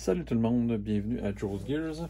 Salut tout le monde, bienvenue à Joe's Gears.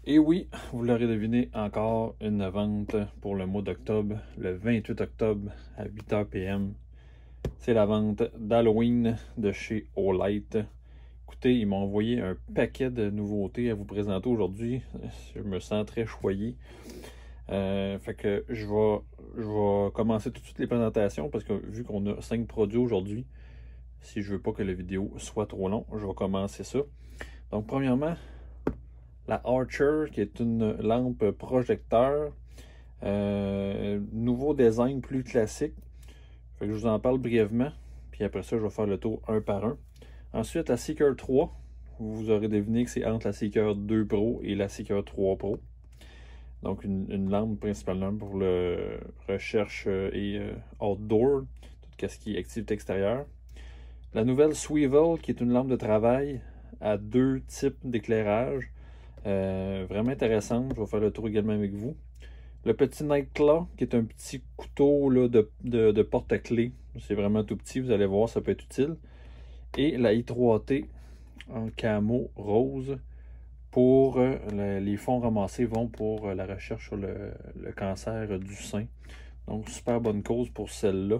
Et oui, vous l'aurez deviné, encore une vente pour le mois d'octobre, le 28 octobre à 8h PM. C'est la vente d'Halloween de chez Olight. Écoutez, ils m'ont envoyé un paquet de nouveautés à vous présenter aujourd'hui. Je me sens très choyé. Fait que je vais commencer tout de suite les présentations parce que vu qu'on a 5 produits aujourd'hui, si je veux pas que la vidéo soit trop longue, je vais commencer ça. Donc premièrement, la Archer qui est une lampe projecteur. Nouveau design plus classique. Fait que je vous en parle brièvement. Puis après ça, je vais faire le tour un par un. Ensuite, la Seeker 3. Vous aurez deviné que c'est entre la Seeker 2 Pro et la Seeker 3 Pro. Donc une lampe principalement pour le recherche et outdoor, tout ce qui est activité extérieure. La nouvelle Swivel qui est une lampe de travail à deux types d'éclairage. Vraiment intéressante, je vais faire le tour également avec vous. Le petit Nightclaw qui est un petit couteau là, de porte-clés. C'est vraiment tout petit, vous allez voir, ça peut être utile. Et la I3T en camo rose. Pour les fonds ramassés vont pour la recherche sur le cancer du sein. Donc super bonne cause pour celle-là.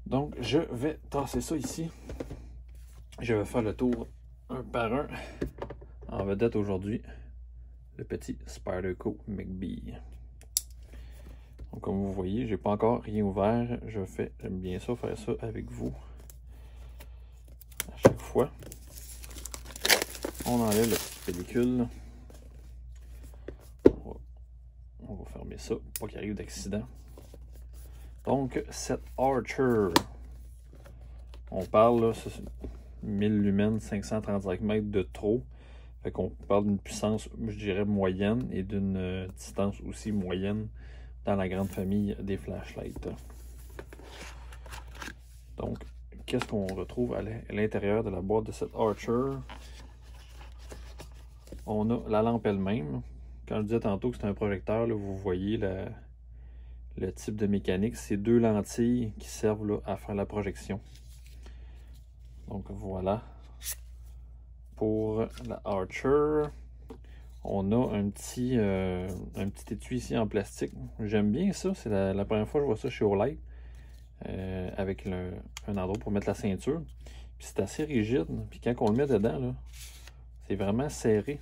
Donc je vais tasser ça ici. Je vais faire le tour un par un. En vedette aujourd'hui, le petit Spyderco McBee. Donc comme vous voyez, j'ai pas encore rien ouvert. J'aime bien ça, faire ça avec vous à chaque fois. On enlève la petite pellicule. On va fermer ça, pour pas qu'il arrive d'accident. Donc, cette Archer, on parle là, 1000 lumens, 535 mètres de trop. Fait qu'on parle d'une puissance, je dirais, moyenne et d'une distance aussi moyenne dans la grande famille des flashlights. Donc, qu'est-ce qu'on retrouve à l'intérieur de la boîte de cette Archer? On a la lampe elle-même. Quand je disais tantôt que c'est un projecteur, là, vous voyez le type de mécanique. C'est deux lentilles qui servent là, à faire la projection. Donc voilà. Pour la Archer, on a un petit étui ici en plastique. J'aime bien ça. C'est la première fois que je vois ça chez Olight. Avec un endroit pour mettre la ceinture. Puis c'est assez rigide. Puis quand on le met dedans, c'est vraiment serré.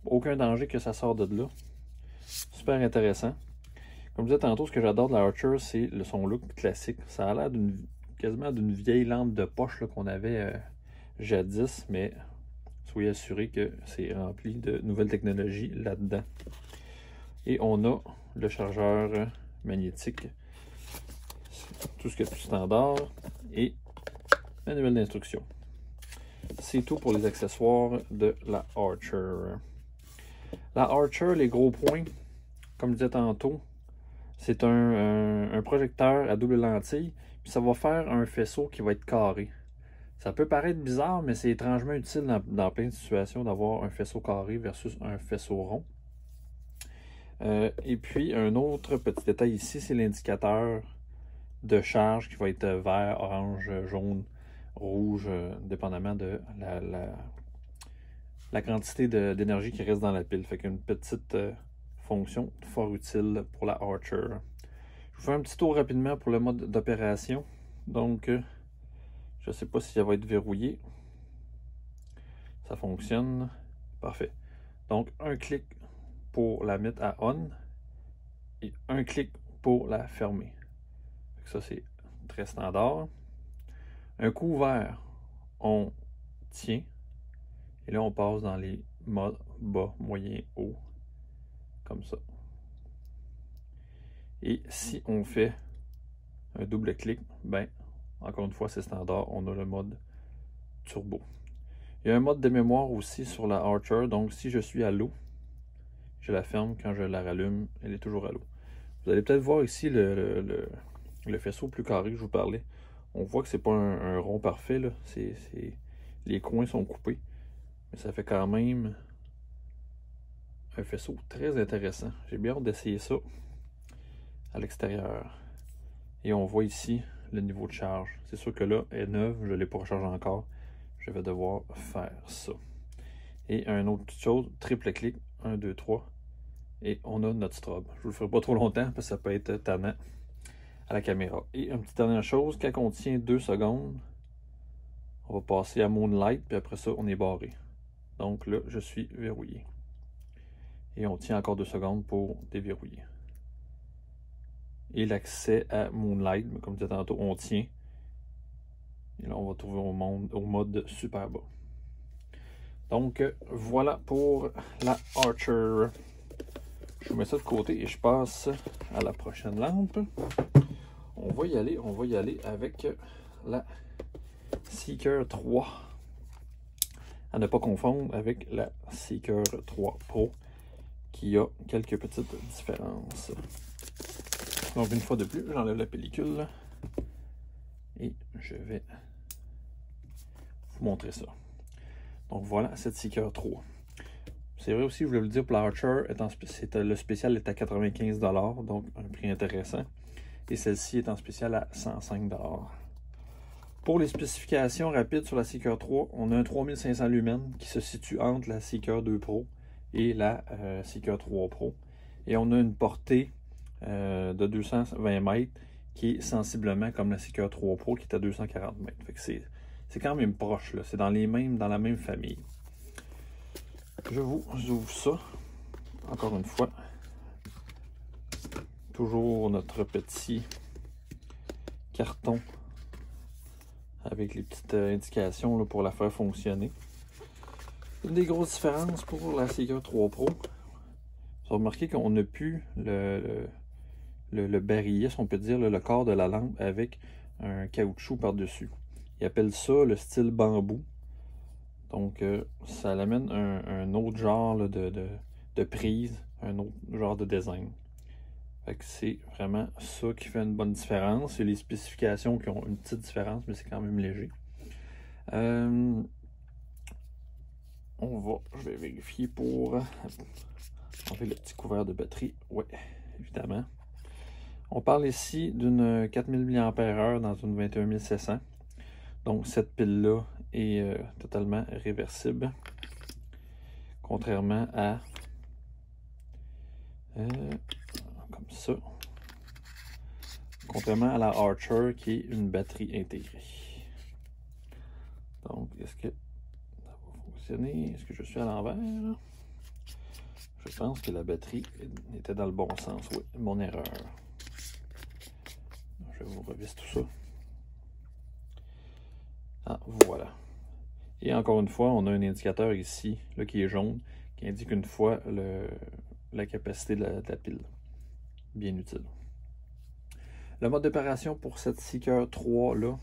Aucun danger que ça sorte de là. Super intéressant. Comme je disais tantôt, ce que j'adore de la Archer, c'est son look classique. Ça a l'air quasiment d'une vieille lampe de poche qu'on avait jadis, mais soyez assurés que c'est rempli de nouvelles technologies là-dedans. Et on a le chargeur magnétique, tout ce qui est tout standard, et manuel d'instruction. C'est tout pour les accessoires de la Archer. La Archer, les gros points, comme je disais tantôt, c'est un projecteur à double lentille, puis ça va faire un faisceau qui va être carré. Ça peut paraître bizarre, mais c'est étrangement utile dans plein de situations d'avoir un faisceau carré versus un faisceau rond. Et puis, un autre petit détail ici, c'est l'indicateur de charge qui va être vert, orange, jaune, rouge, dépendamment de la quantité d'énergie qui reste dans la pile. Fait qu'une petite fonction fort utile pour la Archer. Je vous fais un petit tour rapidement pour le mode d'opération. Donc, je ne sais pas si ça va être verrouillé. Ça fonctionne. Parfait. Donc, un clic pour la mettre à on et un clic pour la fermer. Ça, c'est très standard. Un coup ouvert, on tient. Et là, on passe dans les modes bas, moyen, haut. Comme ça. Et si on fait un double clic, ben, encore une fois, c'est standard, on a le mode turbo. Il y a un mode de mémoire aussi sur la Archer, donc si je suis à l'eau, je la ferme, quand je la rallume, elle est toujours à l'eau. Vous allez peut-être voir ici le faisceau plus carré que je vous parlais. On voit que c'est pas un rond parfait, là. Les coins sont coupés, mais ça fait quand même un faisceau très intéressant. J'ai bien hâte d'essayer ça à l'extérieur. Et on voit ici le niveau de charge. C'est sûr que là, elle est neuve, je ne l'ai pas rechargé encore. je vais devoir faire ça. Et une autre petite chose, triple clic, 1, 2, 3, et on a notre strobe. Je ne vous le ferai pas trop longtemps parce que ça peut être tannant à la caméra. Et une petite dernière chose, quand on tient 2 secondes, on va passer à Moonlight, puis après ça, on est barré. Donc là, je suis verrouillé. Et on tient encore 2 secondes pour déverrouiller. Et l'accès à Moonlight, comme je disais tantôt, on tient. Et là, on va trouver au mode super bas. Donc, voilà pour la Archer. Je mets ça de côté et je passe à la prochaine lampe. On va y aller avec la Seeker 3. À ne pas confondre avec la Seeker 3 Pro, qui a quelques petites différences. Donc, une fois de plus, j'enlève la pellicule et je vais vous montrer ça. Donc voilà cette Seeker 3. C'est vrai aussi, je voulais vous le dire, pour l'Archer, le spécial est à 95 $, donc un prix intéressant. Et celle-ci est en spécial à 105 $. Pour les spécifications rapides sur la Seeker 3, on a un 3500 lumens qui se situe entre la Seeker 2 Pro et la Seeker 3 Pro. Et on a une portée de 220 mètres qui est sensiblement comme la Seeker 3 Pro qui est à 240 mètres. Fait que c'est quand même proche, c'est dans la même famille. Je vous ouvre ça, encore une fois. Toujours notre petit carton avec les petites indications là, pour la faire fonctionner. Une des grosses différences pour la Seeker 3 Pro, vous avez remarqué qu'on n'a plus le barillet, si on peut dire, le corps de la lampe avec un caoutchouc par-dessus. Ils appellent ça le style bambou. Donc, ça amène un autre genre là, de prise, un autre genre de design. Fait que c'est vraiment ça qui fait une bonne différence. C'est les spécifications qui ont une petite différence, mais c'est quand même léger. Je vais vérifier pour enlever le petit couvert de batterie. Oui, évidemment. On parle ici d'une 4000 mAh dans une 21700. Donc cette pile-là est totalement réversible. Contrairement à comme ça. Contrairement à la Archer qui est une batterie intégrée. Donc est-ce que ça va fonctionner? Est-ce que je suis à l'envers? Je pense que la batterie était dans le bon sens. Oui, mon erreur. Je vous revisse tout ça. Ah, voilà. Et encore une fois, on a un indicateur ici, là, qui est jaune, qui indique une fois la capacité de la pile. Bien utile. Le mode d'opération pour cette Seeker 3 là,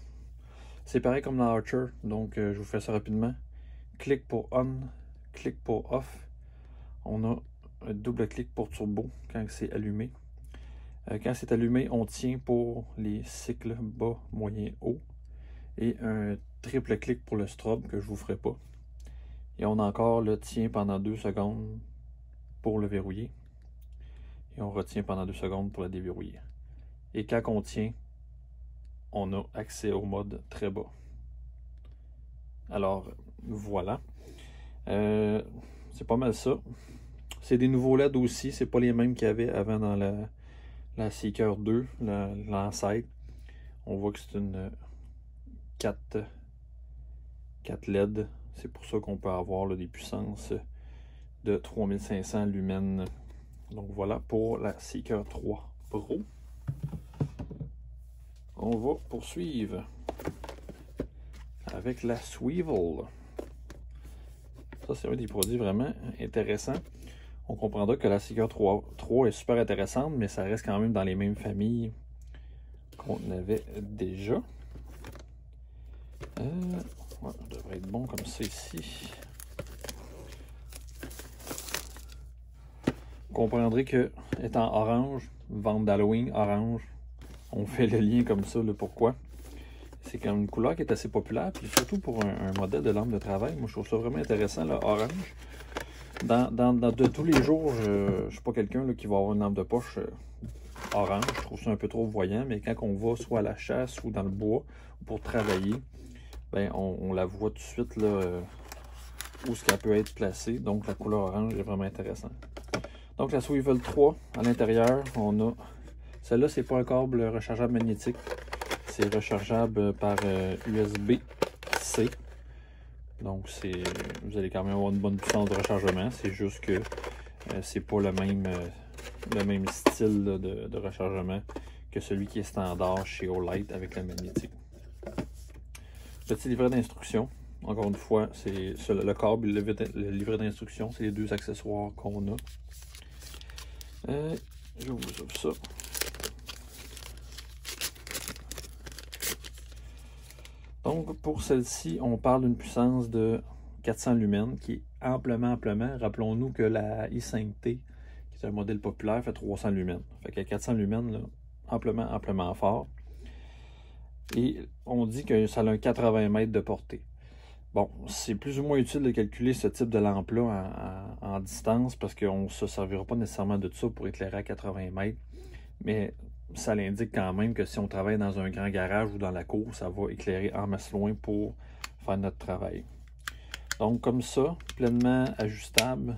c'est pareil comme dans Archer, donc je vous fais ça rapidement. Clic pour on, clic pour off. On a un double clic pour turbo quand c'est allumé. Quand c'est allumé, on tient pour les cycles bas, moyen, haut. Et un triple clic pour le strobe que je ne vous ferai pas. Et on a encore le tient pendant 2 secondes pour le verrouiller. Et on retient pendant 2 secondes pour le déverrouiller. Et quand on tient, on a accès au mode très bas. Alors, voilà. C'est pas mal ça. C'est des nouveaux LED aussi. C'est pas les mêmes qu'il y avait avant dans la Seeker 2, l'ancêtre. On voit que c'est une 4 LED. C'est pour ça qu'on peut avoir là, des puissances de 3500 lumens. Donc voilà pour la Seeker 3 Pro. On va poursuivre avec la Swivel. Ça, c'est un des produits vraiment intéressants. On comprendra que la Seeker 3 est super intéressante, mais ça reste quand même dans les mêmes familles qu'on avait déjà. Ouais, ça devrait être bon comme ça ici. Vous comprendrez que, étant orange, vente d'Halloween, orange, on fait le lien comme ça, le pourquoi. C'est quand même une couleur qui est assez populaire, puis surtout pour un modèle de lampe de travail. Moi, je trouve ça vraiment intéressant, le orange. De tous les jours, je ne suis pas quelqu'un qui va avoir une lampe de poche orange. Je trouve ça un peu trop voyant, mais quand on va soit à la chasse ou dans le bois pour travailler, ben, on la voit tout de suite là, où ce qu'elle peut être placée. Donc la couleur orange est vraiment intéressante. Donc la Swivel 3, à l'intérieur, on a... Celle-là, c'est pas un câble rechargeable magnétique. C'est rechargeable par USB-C. Donc vous allez quand même avoir une bonne puissance de rechargement. C'est juste que c'est pas le même style là, de rechargement que celui qui est standard chez Olight avec la magnétique. Petit livret d'instruction. Encore une fois, c'est le câble et le livret d'instruction. C'est les deux accessoires qu'on a. Je vous ouvre ça. Donc, pour celle-ci, on parle d'une puissance de 400 lumens qui est amplement. Rappelons-nous que la i5T, qui est un modèle populaire, fait 300 lumens. Fait qu'à 400 lumens, là, amplement fort. Et on dit que ça a un 80 mètres de portée. Bon, c'est plus ou moins utile de calculer ce type de lampe-là en distance parce qu'on ne se servira pas nécessairement de ça pour éclairer à 80 mètres. Mais ça l'indique quand même que si on travaille dans un grand garage ou dans la cour, ça va éclairer en masse loin pour faire notre travail. Donc comme ça, pleinement ajustable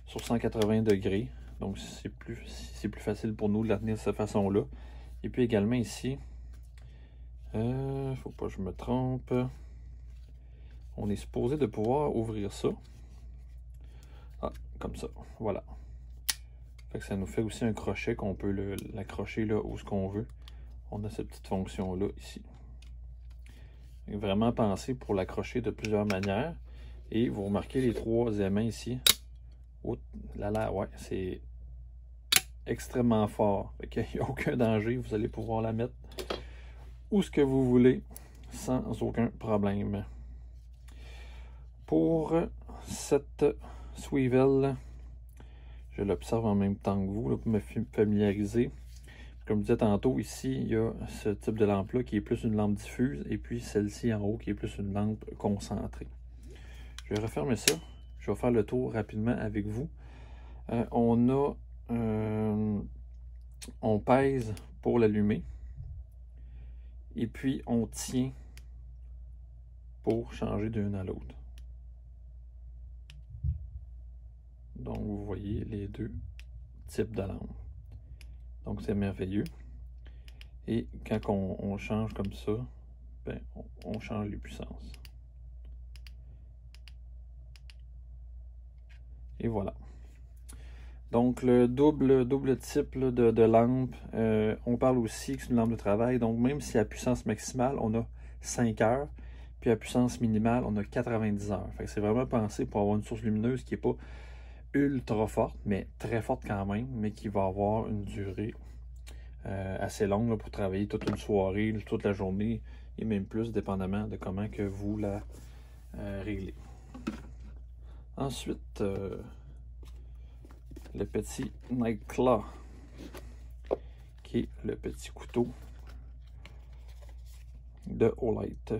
sur 180 degrés. Donc c'est plus facile pour nous de la tenir de cette façon-là. Et puis également ici, faut pas que je me trompe. On est supposé de pouvoir ouvrir ça. Ah, comme ça, voilà. Fait que ça nous fait aussi un crochet qu'on peut l'accrocher là où ce qu'on veut. On a cette petite fonction-là ici. Vraiment pensé pour l'accrocher de plusieurs manières. Et vous remarquez les trois aimants ici. Oh là, ouais, c'est extrêmement fort. Fait qu'il n'y a aucun danger. Vous allez pouvoir la mettre où ce que vous voulez sans aucun problème. Pour cette Swivel, je l'observe en même temps que vous là, pour me familiariser. Comme je disais tantôt, ici, il y a ce type de lampe-là qui est plus une lampe diffuse et puis celle-ci en haut qui est plus une lampe concentrée. Je vais refermer ça. Je vais faire le tour rapidement avec vous. On pèse pour l'allumer et puis on tient pour changer d'une à l'autre. Donc vous voyez les deux types de lampes. Donc c'est merveilleux. Et quand on change comme ça, ben, on change les puissances. Et voilà. Donc le double type là, de lampe, on parle aussi que c'est une lampe de travail. Donc même si à puissance maximale, on a 5 heures, puis à puissance minimale, on a 90 heures. C'est vraiment pensé pour avoir une source lumineuse qui n'est pas ultra forte, mais très forte quand même, mais qui va avoir une durée assez longue là, pour travailler toute une soirée, toute la journée, et même plus, dépendamment de comment que vous la réglez. Ensuite, le petit Nightclaw, qui est le petit couteau de Olight.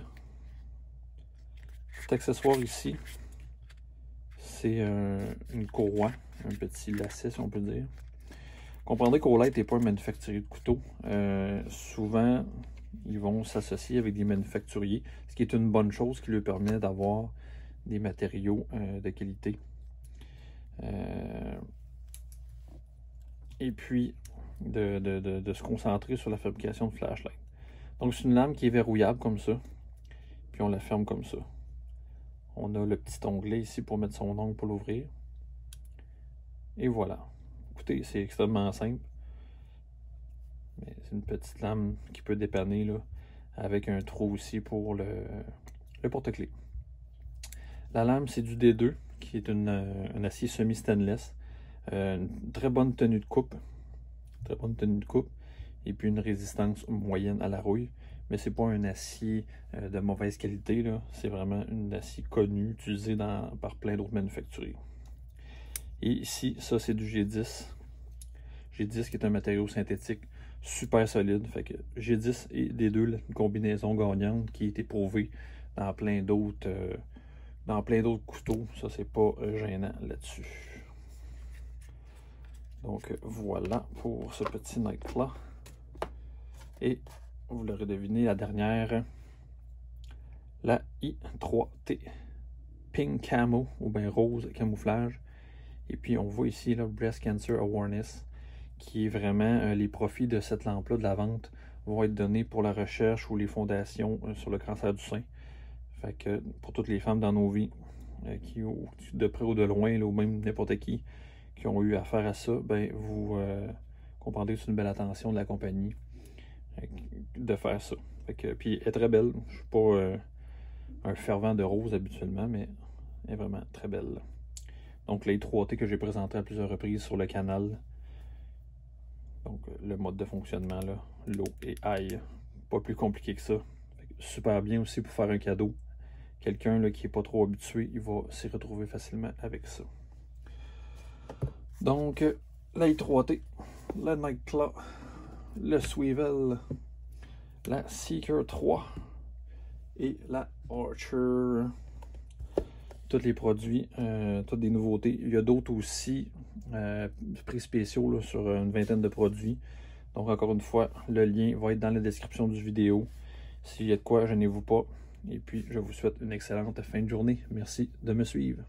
Cet accessoire ici, c'est une courroie, un petit lacet si on peut dire. Comprendrez qu'Olight n'est pas un manufacturier de couteaux. Souvent, ils vont s'associer avec des manufacturiers, ce qui est une bonne chose qui leur permet d'avoir des matériaux de qualité. Et puis, de se concentrer sur la fabrication de flashlight. Donc, c'est une lame qui est verrouillable comme ça. Puis, on la ferme comme ça. On a le petit onglet ici pour mettre son ongle pour l'ouvrir. Et voilà. Écoutez, c'est extrêmement simple. Mais c'est une petite lame qui peut dépanner là, avec un trou aussi pour le porte-clés. La lame, c'est du D2, qui est un acier semi-stainless. Une très bonne tenue de coupe. Et puis une résistance moyenne à la rouille. Mais c'est pas un acier de mauvaise qualité. C'est vraiment un acier connu, utilisé par plein d'autres manufacturiers. Et ici, ça c'est du G10. G10 qui est un matériau synthétique super solide. Fait que G10 et D2, une combinaison gagnante qui est éprouvée dans plein d'autres couteaux. Ça, c'est pas gênant là-dessus. Donc voilà pour ce petit Nightclaw. Et vous l'aurez deviné, la dernière, La I3T Pink Camo, ou bien rose camouflage. Et puis on voit ici là, Breast Cancer Awareness, qui est vraiment les profits de cette lampe-là, de la vente, vont être donnés pour la recherche ou les fondations sur le cancer du sein. Fait que pour toutes les femmes dans nos vies, qui, de près ou de loin, là, ou même n'importe qui ont eu affaire à ça, ben vous comprendrez que c'est une belle attention de la compagnie de faire ça. Fait que, puis elle est très belle. Je suis pas un fervent de rose habituellement, mais elle est vraiment très belle. Donc les 3T que j'ai présenté à plusieurs reprises sur le canal. Donc le mode de fonctionnement, là, low et high. Pas plus compliqué que ça. Super bien aussi pour faire un cadeau. Quelqu'un qui n'est pas trop habitué, il va s'y retrouver facilement avec ça. Donc, la I3T, la Nightclaw, le Swivel, la Seeker 3 et la Archer. Tous les produits, toutes des nouveautés. Il y a d'autres aussi, prix spéciaux là, sur une vingtaine de produits. Donc, encore une fois, le lien va être dans la description du vidéo. S'il y a de quoi, gênez-vous pas. Et puis, je vous souhaite une excellente fin de journée. Merci de me suivre.